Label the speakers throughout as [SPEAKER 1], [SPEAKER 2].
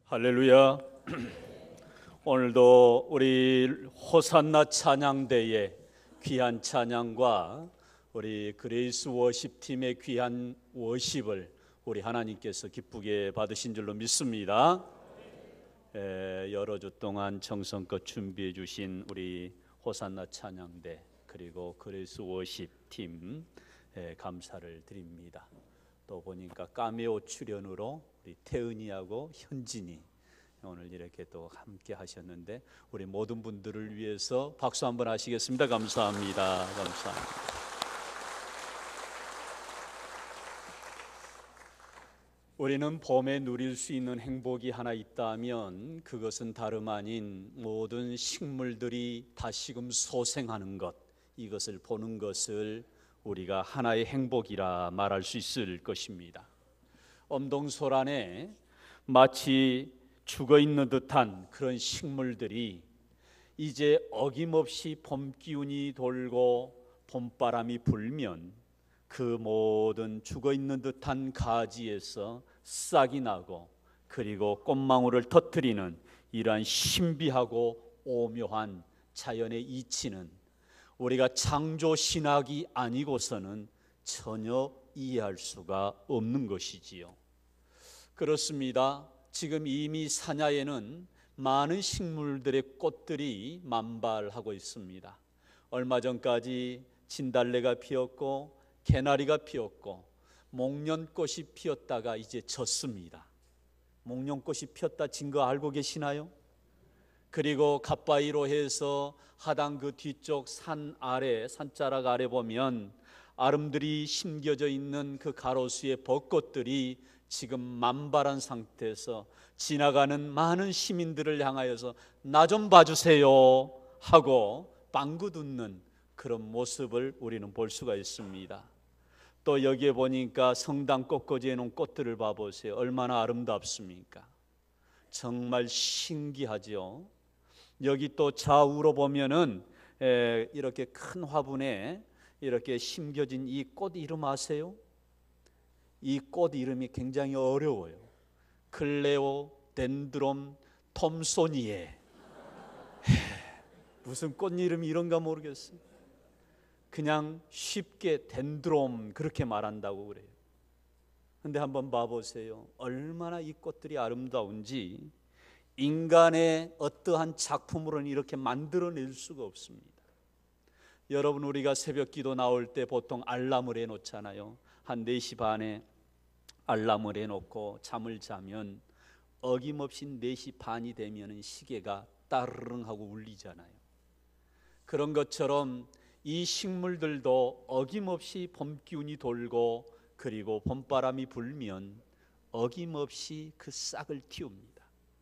[SPEAKER 1] 할렐루야. 오늘도 우리 호산나 찬양대의 귀한 찬양과 우리 그레이스 워십팀의 귀한 워십을 우리 하나님께서 기쁘게 받으신 줄로 믿습니다. 여러 주 동안 정성껏 준비해 주신 우리 호산나 찬양대 그리고 그레이스 워십팀 감사를 드립니다. 또 보니까 카메오 출연으로 우리 태은이하고 현진이 오늘 이렇게 또 함께 하셨는데 우리 모든 분들을 위해서 박수 한번 하시겠습니다. 감사합니다. 감사합니다. 우리는 봄에 누릴 수 있는 행복이 하나 있다면 그것은 다름 아닌 모든 식물들이 다시금 소생하는 것, 이것을 보는 것을 우리가 하나의 행복이라 말할 수 있을 것입니다. 엄동소란에 마치 죽어있는 듯한 그런 식물들이 이제 어김없이 봄 기운이 돌고 봄바람이 불면 그 모든 죽어있는 듯한 가지에서 싹이 나고 그리고 꽃망울을 터뜨리는 이러한 신비하고 오묘한 자연의 이치는 우리가 창조신학이 아니고서는 전혀 이해할 수가 없는 것이지요. 그렇습니다. 지금 이미 산야에는 많은 식물들의 꽃들이 만발하고 있습니다. 얼마 전까지 진달래가 피었고 개나리가 피었고 목련꽃이 피었다가 이제 졌습니다. 목련꽃이 피었다 진 거 알고 계시나요? 그리고 갓바위로 해서 하단 그 뒤쪽 산 아래, 산자락 아래 보면 아름들이 심겨져 있는 그 가로수의 벚꽃들이 지금 만발한 상태에서 지나가는 많은 시민들을 향하여서 나 좀 봐주세요 하고 방긋 웃는 그런 모습을 우리는 볼 수가 있습니다. 또 여기에 보니까 성당 꽃꽂이에 놓은 꽃들을 봐보세요. 얼마나 아름답습니까? 정말 신기하죠. 여기 또 좌우로 보면은 이렇게 큰 화분에 이렇게 심겨진 이 꽃 이름 아세요? 이 꽃 이름이 굉장히 어려워요. 클레오 덴드롬 톰소니에. 무슨 꽃 이름이 이런가 모르겠어요. 그냥 쉽게 덴드롬 그렇게 말한다고 그래요. 근데 한번 봐보세요. 얼마나 이 꽃들이 아름다운지 인간의 어떠한 작품으로는 이렇게 만들어낼 수가 없습니다. 여러분, 우리가 새벽 기도 나올 때 보통 알람을 해놓잖아요. 한 4시 반에 알람을 해놓고 잠을 자면 어김없이 4시 반이 되면 시계가 따르릉 하고 울리잖아요. 그런 것처럼 이 식물들도 어김없이 봄 기운이 돌고 그리고 봄바람이 불면 어김없이 그 싹을 틔웁니다.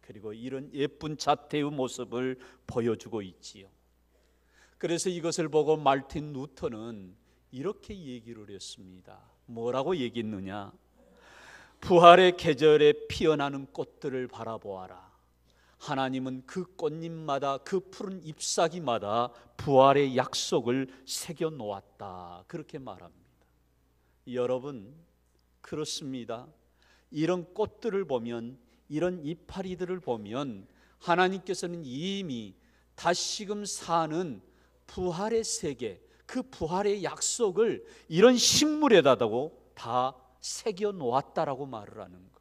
[SPEAKER 1] 그리고 이런 예쁜 자태의 모습을 보여주고 있지요. 그래서 이것을 보고 말틴 루터는 이렇게 얘기를 했습니다. 뭐라고 얘기했느냐? 부활의 계절에 피어나는 꽃들을 바라보아라. 하나님은 그 꽃잎마다 그 푸른 잎사귀마다 부활의 약속을 새겨 놓았다. 그렇게 말합니다. 여러분, 그렇습니다. 이런 꽃들을 보면, 이런 이파리들을 보면 하나님께서는 이미 다시금 사는 부활의 세계, 그 부활의 약속을 이런 식물에다도 다 새겨 놓았다라고 말을 하는 거예요.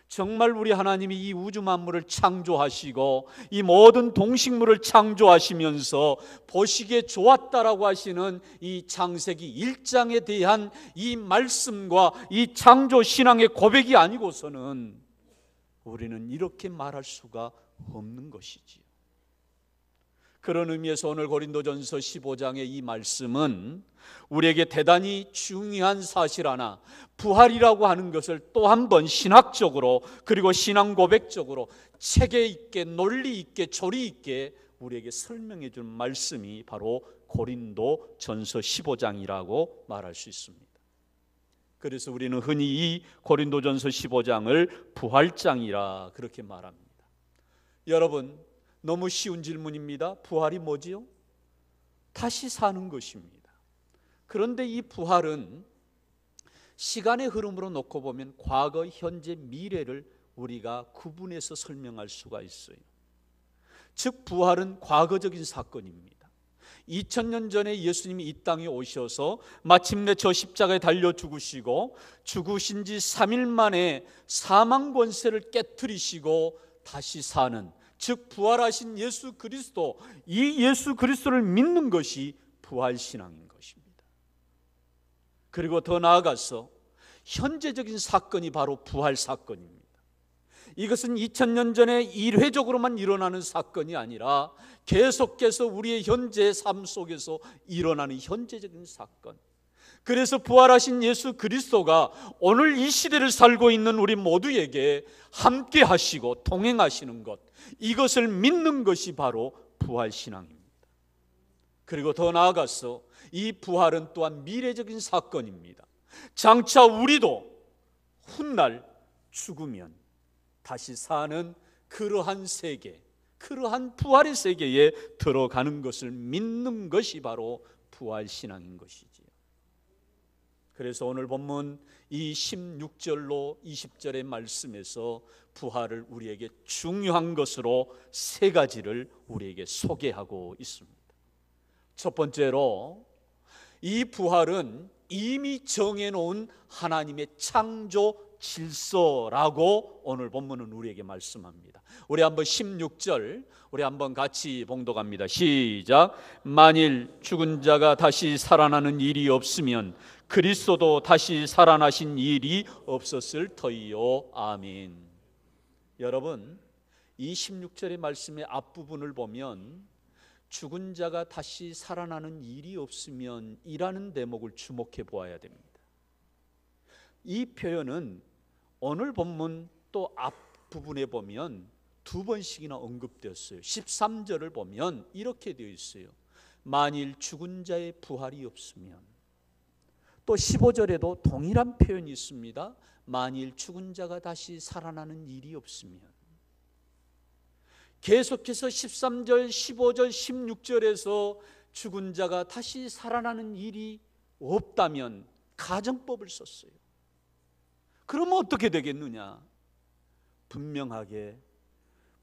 [SPEAKER 1] 정말 우리 하나님이 이 우주 만물을 창조하시고 이 모든 동식물을 창조하시면서 보시기에 좋았다라고 하시는 이 창세기 1장에 대한 이 말씀과 이 창조 신앙의 고백이 아니고서는 우리는 이렇게 말할 수가 없는 것이지요. 그런 의미에서 오늘 고린도전서 15장의 이 말씀은 우리에게 대단히 중요한 사실 하나, 부활이라고 하는 것을 또 한 번 신학적으로 그리고 신앙 고백적으로 체계 있게 논리 있게 조리 있게 우리에게 설명해 준 말씀이 바로 고린도전서 15장이라고 말할 수 있습니다. 그래서 우리는 흔히 이 고린도전서 15장을 부활장이라 그렇게 말합니다. 여러분, 너무 쉬운 질문입니다. 부활이 뭐지요? 다시 사는 것입니다. 그런데 이 부활은 시간의 흐름으로 놓고 보면 과거, 현재, 미래를 우리가 구분해서 설명할 수가 있어요. 즉 부활은 과거적인 사건입니다. 2000년 전에 예수님이 이 땅에 오셔서 마침내 저 십자가에 달려 죽으시고 죽으신 지 3일 만에 사망 권세를 깨트리시고 다시 사는, 즉 부활하신 예수 그리스도, 이 예수 그리스도를 믿는 것이 부활신앙인 것입니다. 그리고 더 나아가서 현재적인 사건이 바로 부활 사건입니다. 이것은 2000년 전에 일회적으로만 일어나는 사건이 아니라 계속해서 우리의 현재 삶 속에서 일어나는 현재적인 사건. 그래서 부활하신 예수 그리스도가 오늘 이 시대를 살고 있는 우리 모두에게 함께 하시고 동행하시는 것, 이것을 믿는 것이 바로 부활신앙입니다. 그리고 더 나아가서 이 부활은 또한 미래적인 사건입니다. 장차 우리도 훗날 죽으면 다시 사는 그러한 세계, 그러한 부활의 세계에 들어가는 것을 믿는 것이 바로 부활신앙인 것이지요. 그래서 오늘 본문 이 16절로 20절의 말씀에서 부활을 우리에게 중요한 것으로 세 가지를 우리에게 소개하고 있습니다. 첫 번째로 이 부활은 이미 정해놓은 하나님의 창조 질서라고 오늘 본문은 우리에게 말씀합니다. 우리 한번 16절 우리 한번 같이 봉독합니다. 시작. 만일 죽은 자가 다시 살아나는 일이 없으면 그리스도도 다시 살아나신 일이 없었을 터이요. 아멘. 여러분, 이 16절의 말씀의 앞부분을 보면 죽은 자가 다시 살아나는 일이 없으면 이라는 대목을 주목해 보아야 됩니다. 이 표현은 오늘 본문 또 앞부분에 보면 두 번씩이나 언급되었어요. 13절을 보면 이렇게 되어 있어요. 만일 죽은 자의 부활이 없으면. 또 15절에도 동일한 표현이 있습니다. 만일 죽은 자가 다시 살아나는 일이 없으면. 계속해서 13절, 15절, 16절에서 죽은 자가 다시 살아나는 일이 없다면 가정법을 썼어요. 그러면 어떻게 되겠느냐? 분명하게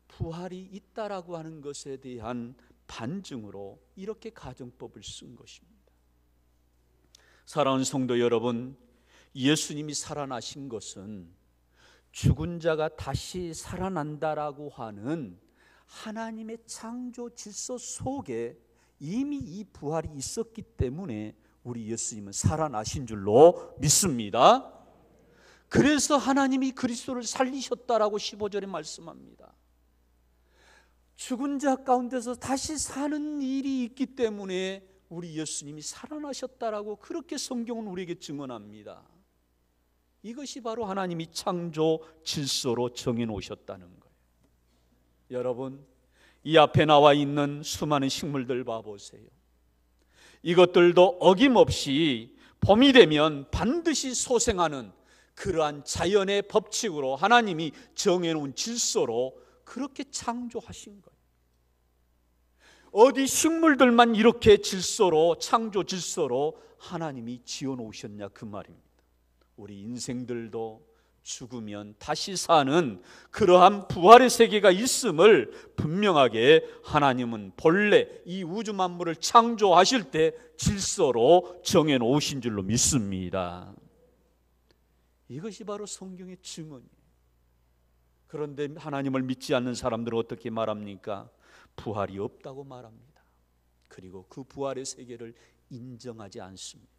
[SPEAKER 1] 부활이 있다라고 하는 것에 대한 반증으로 이렇게 가정법을 쓴 것입니다. 사랑하는 성도 여러분, 예수님이 살아나신 것은 죽은 자가 다시 살아난다라고 하는 하나님의 창조 질서 속에 이미 이 부활이 있었기 때문에 우리 예수님은 살아나신 줄로 믿습니다. 그래서 하나님이 그리스도를 살리셨다라고 15절에 말씀합니다. 죽은 자 가운데서 다시 사는 일이 있기 때문에 우리 예수님이 살아나셨다라고 그렇게 성경은 우리에게 증언합니다. 이것이 바로 하나님이 창조 질서로 정해놓으셨다는 거예요. 여러분, 이 앞에 나와 있는 수많은 식물들 봐보세요. 이것들도 어김없이 봄이 되면 반드시 소생하는 그러한 자연의 법칙으로 하나님이 정해놓은 질서로 그렇게 창조하신 거예요. 어디 식물들만 이렇게 질서로, 창조 질서로 하나님이 지어놓으셨냐 그 말입니다. 우리 인생들도 죽으면 다시 사는 그러한 부활의 세계가 있음을 분명하게 하나님은 본래 이 우주 만물을 창조하실 때 질서로 정해놓으신 줄로 믿습니다. 이것이 바로 성경의 증언이에요. 그런데 하나님을 믿지 않는 사람들은 어떻게 말합니까? 부활이 없다고 말합니다. 그리고 그 부활의 세계를 인정하지 않습니다.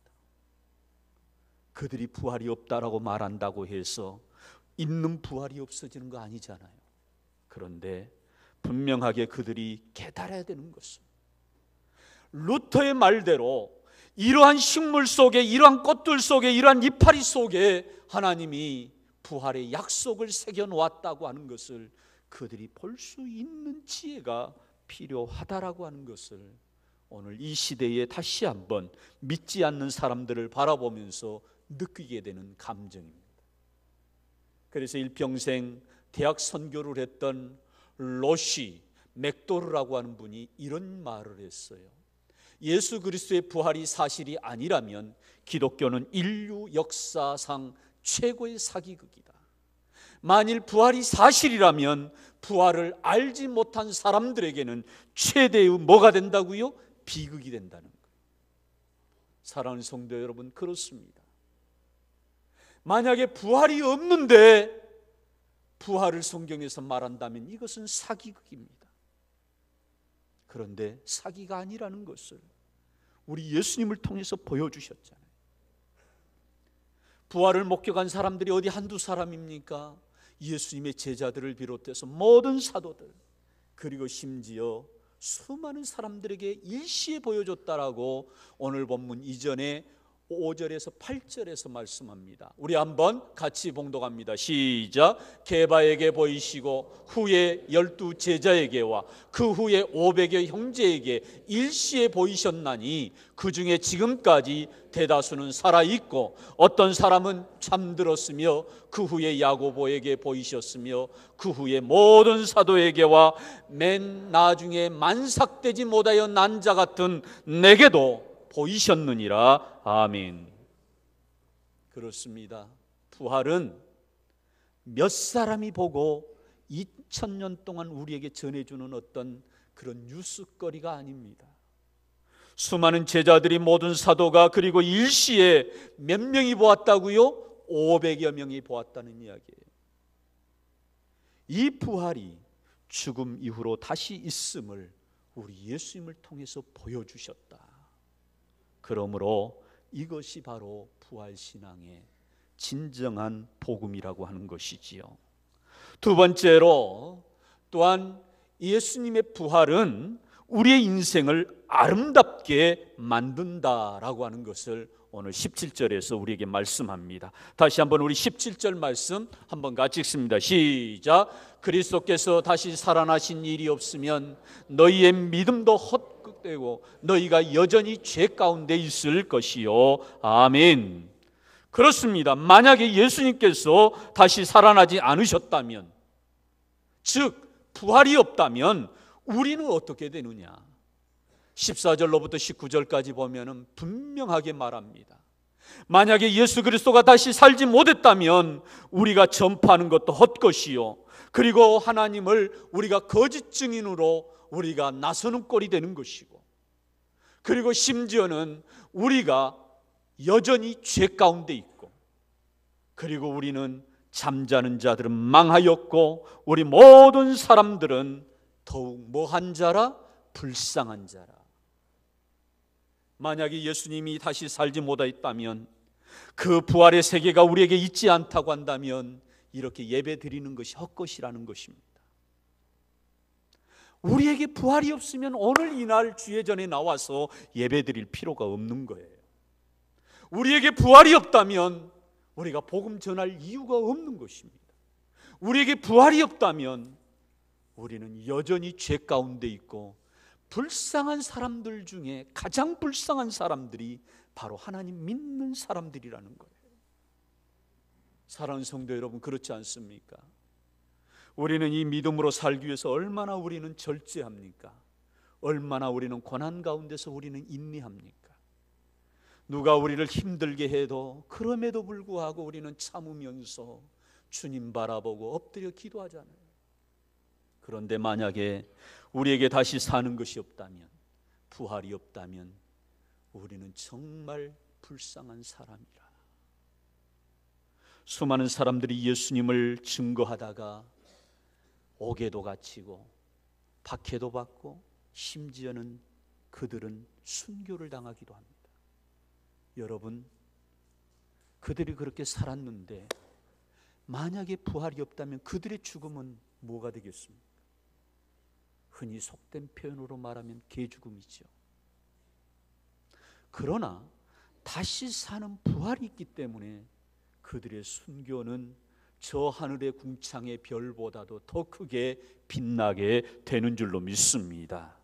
[SPEAKER 1] 그들이 부활이 없다라고 말한다고 해서 있는 부활이 없어지는 거 아니잖아요. 그런데 분명하게 그들이 깨달아야 되는 것은 루터의 말대로 이러한 식물 속에, 이러한 꽃들 속에, 이러한 이파리 속에 하나님이 부활의 약속을 새겨놓았다고 하는 것을 그들이 볼 수 있는 지혜가 필요하다라고 하는 것을 오늘 이 시대에 다시 한번 믿지 않는 사람들을 바라보면서 느끼게 되는 감정입니다. 그래서 일평생 대학 선교를 했던 로시 맥도르라고 하는 분이 이런 말을 했어요. 예수 그리스도의 부활이 사실이 아니라면 기독교는 인류 역사상 최고의 사기극이다. 만일 부활이 사실이라면 부활을 알지 못한 사람들에게는 최대의 뭐가 된다고요? 비극이 된다는 거예요. 사랑하는 성도 여러분, 그렇습니다. 만약에 부활이 없는데 부활을 성경에서 말한다면 이것은 사기극입니다. 그런데 사기가 아니라는 것을 우리 예수님을 통해서 보여주셨잖아요. 부활을 목격한 사람들이 어디 한두 사람입니까? 예수님의 제자들을 비롯해서 모든 사도들, 그리고 심지어 수많은 사람들에게 일시에 보여줬다라고 오늘 본문 이전에 5절에서 8절에서 말씀합니다. 우리 한번 같이 봉독합니다. 시작. 게바에게 보이시고 후에 12 제자에게와 그 후에 500여 형제에게 일시에 보이셨나니 그 중에 지금까지 대다수는 살아있고 어떤 사람은 잠들었으며 그 후에 야고보에게 보이셨으며 그 후에 모든 사도에게와 맨 나중에 만삭되지 못하여 난 자 같은 내게도 보이셨느니라. 아멘. 그렇습니다. 부활은 몇 사람이 보고 2000년 동안 우리에게 전해주는 어떤 그런 뉴스거리가 아닙니다. 수많은 제자들이, 모든 사도가, 그리고 일시에 몇 명이 보았다고요? 500여 명이 보았다는 이야기예요. 이 부활이 죽음 이후로 다시 있음을 우리 예수님을 통해서 보여주셨다. 그러므로 이것이 바로 부활신앙의 진정한 복음이라고 하는 것이지요. 두 번째로 또한 예수님의 부활은 우리의 인생을 아름답게 만든다라고 하는 것을 오늘 17절에서 우리에게 말씀합니다. 다시 한번 우리 17절 말씀 한번 같이 읽습니다. 시작. 그리스도께서 다시 살아나신 일이 없으면 너희의 믿음도 헛되고 너희가 여전히 죄 가운데 있을 것이요. 아멘. 그렇습니다. 만약에 예수님께서 다시 살아나지 않으셨다면, 즉 부활이 없다면 우리는 어떻게 되느냐? 14절로부터 19절까지 보면은 분명하게 말합니다. 만약에 예수 그리스도가 다시 살지 못했다면 우리가 전파하는 것도 헛것이요, 그리고 하나님을 우리가 거짓 증인으로 우리가 나서는 꼴이 되는 것이고, 그리고 심지어는 우리가 여전히 죄 가운데 있고, 그리고 우리는 잠자는 자들은 망하였고 우리 모든 사람들은 더욱 뭐한 자라? 불쌍한 자라. 만약에 예수님이 다시 살지 못했다면, 그 부활의 세계가 우리에게 있지 않다고 한다면 이렇게 예배 드리는 것이 헛것이라는 것입니다. 우리에게 부활이 없으면 오늘 이날 주의 전에 나와서 예배 드릴 필요가 없는 거예요. 우리에게 부활이 없다면 우리가 복음 전할 이유가 없는 것입니다. 우리에게 부활이 없다면 우리는 여전히 죄 가운데 있고, 불쌍한 사람들 중에 가장 불쌍한 사람들이 바로 하나님 믿는 사람들이라는 거예요. 사랑하는 성도 여러분, 그렇지 않습니까? 우리는 이 믿음으로 살기 위해서 얼마나 우리는 절제합니까? 얼마나 우리는 고난 가운데서 우리는 인내합니까? 누가 우리를 힘들게 해도 그럼에도 불구하고 우리는 참으면서 주님 바라보고 엎드려 기도하잖아요. 그런데 만약에 우리에게 다시 사는 것이 없다면, 부활이 없다면 우리는 정말 불쌍한 사람이라. 수많은 사람들이 예수님을 증거하다가 옥에도 갇히고 박해도 받고 심지어는 그들은 순교를 당하기도 합니다. 여러분, 그들이 그렇게 살았는데 만약에 부활이 없다면 그들의 죽음은 뭐가 되겠습니까? 흔히 속된 표현으로 말하면 개죽음이죠. 그러나 다시 사는 부활이 있기 때문에 그들의 순교는 저 하늘의 궁창의 별보다도 더 크게 빛나게 되는 줄로 믿습니다.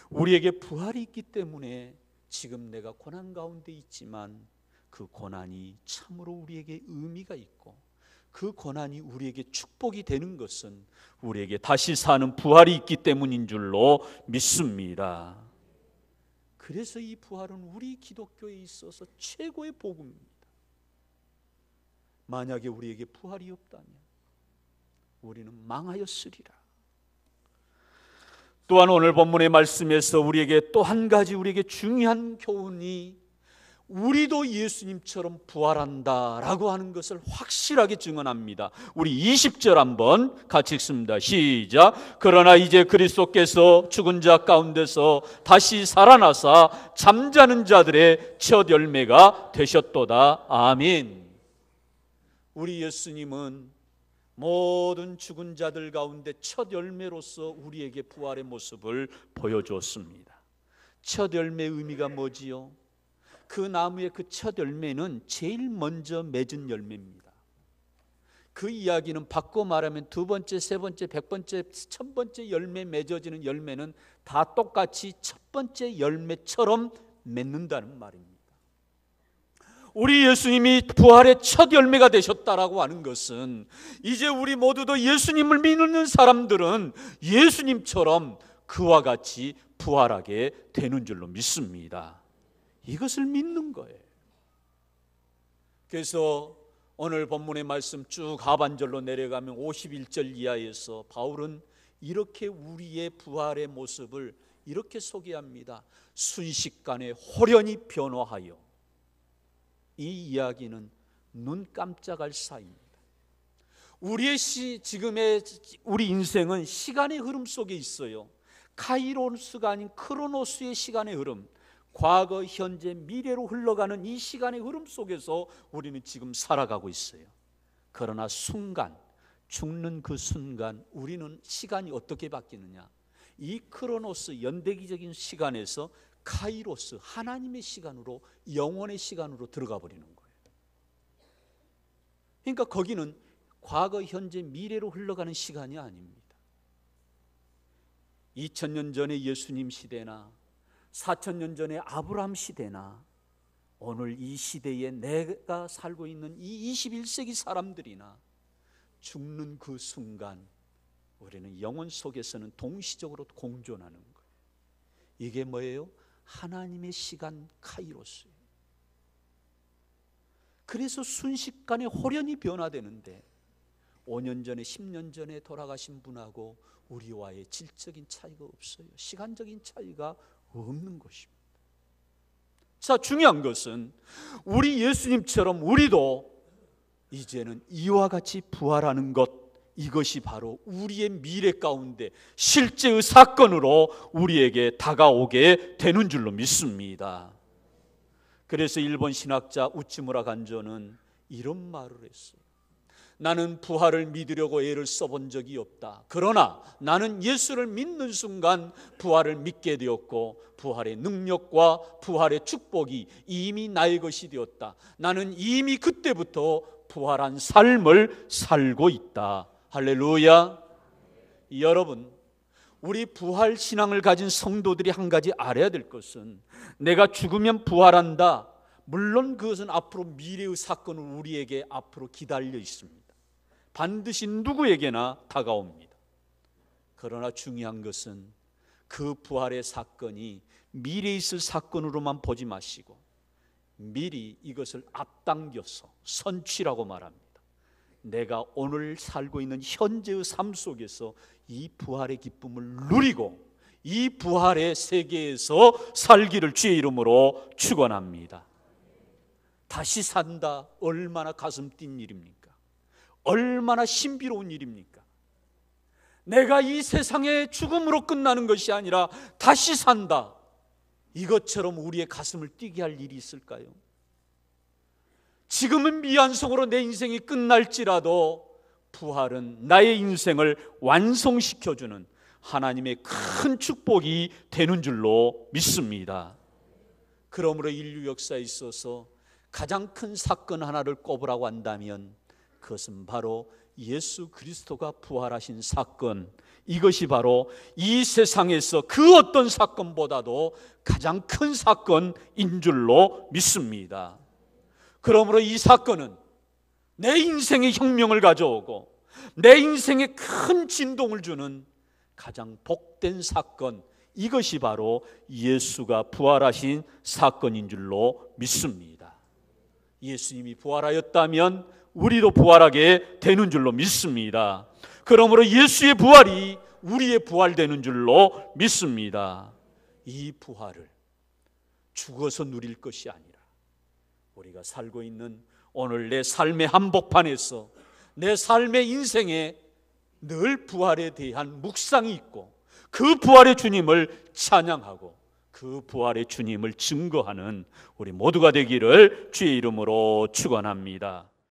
[SPEAKER 1] 우리에게 부활이 있기 때문에 지금 내가 고난 가운데 있지만 그 고난이 참으로 우리에게 의미가 있고, 그 고난이 우리에게 축복이 되는 것은 우리에게 다시 사는 부활이 있기 때문인 줄로 믿습니다. 그래서 이 부활은 우리 기독교에 있어서 최고의 복음입니다. 만약에 우리에게 부활이 없다면, 우리는 망하였으리라. 또한 오늘 본문의 말씀에서 우리에게 또 한 가지 우리에게 중요한 교훈이 우리도 예수님처럼 부활한다라고 하는 것을 확실하게 증언합니다. 우리 20절 한번 같이 읽습니다. 시작. 그러나 이제 그리스도께서 죽은 자 가운데서 다시 살아나사 잠자는 자들의 첫 열매가 되셨도다. 아멘. 우리 예수님은 모든 죽은 자들 가운데 첫 열매로서 우리에게 부활의 모습을 보여주었습니다. 첫 열매의 의미가 뭐지요? 그 나무의 그 첫 열매는 제일 먼저 맺은 열매입니다. 그 이야기는 바꿔 말하면 두 번째, 세 번째, 100번째, 1000번째 열매 맺어지는 열매는 다 똑같이 첫 번째 열매처럼 맺는다는 말입니다. 우리 예수님이 부활의 첫 열매가 되셨다라고 하는 것은 이제 우리 모두도 예수님을 믿는 사람들은 예수님처럼 그와 같이 부활하게 되는 줄로 믿습니다. 이것을 믿는 거예요. 그래서 오늘 본문의 말씀 쭉 하반절로 내려가면 51절 이하에서 바울은 이렇게 우리의 부활의 모습을 이렇게 소개합니다. 순식간에 호련히 변화하여. 이 이야기는 눈 깜짝할 사이입니다. 지금의 우리 인생은 시간의 흐름 속에 있어요. 카이로스가 아닌 크로노스의 시간의 흐름, 과거, 현재, 미래로 흘러가는 이 시간의 흐름 속에서 우리는 지금 살아가고 있어요. 그러나 순간, 죽는 그 순간 우리는 시간이 어떻게 바뀌느냐? 이 크로노스, 연대기적인 시간에서 카이로스, 하나님의 시간으로, 영원의 시간으로 들어가 버리는 거예요. 그러니까 거기는 과거, 현재, 미래로 흘러가는 시간이 아닙니다. 2000년 전의 예수님 시대나 4000년 전의 아브라함 시대나 오늘 이 시대에 내가 살고 있는 이 21세기 사람들이나 죽는 그 순간 우리는 영혼 속에서는 동시적으로 공존하는 거예요. 이게 뭐예요? 하나님의 시간 카이로스예요. 그래서 순식간에 호련히 변화되는데 5년 전에 10년 전에 돌아가신 분하고 우리와의 질적인 차이가 없어요. 시간적인 차이가 없는 것입니다. 자, 중요한 것은 우리 예수님처럼 우리도 이제는 이와 같이 부활하는 것, 이것이 바로 우리의 미래 가운데 실제의 사건으로 우리에게 다가오게 되는 줄로 믿습니다. 그래서 일본 신학자 우치무라 간조는 이런 말을 했어요. 나는 부활을 믿으려고 애를 써본 적이 없다. 그러나 나는 예수를 믿는 순간 부활을 믿게 되었고 부활의 능력과 부활의 축복이 이미 나의 것이 되었다. 나는 이미 그때부터 부활한 삶을 살고 있다. 할렐루야. 여러분, 우리 부활 신앙을 가진 성도들이 한 가지 알아야 될 것은 내가 죽으면 부활한다. 물론 그것은 앞으로 미래의 사건은 우리에게 앞으로 기다려 있습니다. 반드시 누구에게나 다가옵니다. 그러나 중요한 것은 그 부활의 사건이 미래에 있을 사건으로만 보지 마시고 미리 이것을 앞당겨서 선취라고 말합니다. 내가 오늘 살고 있는 현재의 삶 속에서 이 부활의 기쁨을 누리고 이 부활의 세계에서 살기를 주의 이름으로 축원합니다. 다시 산다, 얼마나 가슴 뛴 일입니까? 얼마나 신비로운 일입니까? 내가 이 세상의 죽음으로 끝나는 것이 아니라 다시 산다, 이것처럼 우리의 가슴을 뛰게 할 일이 있을까요? 지금은 미완성으로 내 인생이 끝날지라도 부활은 나의 인생을 완성시켜주는 하나님의 큰 축복이 되는 줄로 믿습니다. 그러므로 인류 역사에 있어서 가장 큰 사건 하나를 꼽으라고 한다면 그것은 바로 예수 그리스도가 부활하신 사건, 이것이 바로 이 세상에서 그 어떤 사건보다도 가장 큰 사건인 줄로 믿습니다. 그러므로 이 사건은 내 인생의 혁명을 가져오고 내 인생에 큰 진동을 주는 가장 복된 사건, 이것이 바로 예수가 부활하신 사건인 줄로 믿습니다. 예수님이 부활하였다면 우리도 부활하게 되는 줄로 믿습니다. 그러므로 예수의 부활이 우리의 부활되는 줄로 믿습니다. 이 부활을 죽어서 누릴 것이 아니라 우리가 살고 있는 오늘 내 삶의 한복판에서 내 삶의 인생에 늘 부활에 대한 묵상이 있고 그 부활의 주님을 찬양하고 그 부활의 주님을 증거하는 우리 모두가 되기를 주의 이름으로 축원합니다.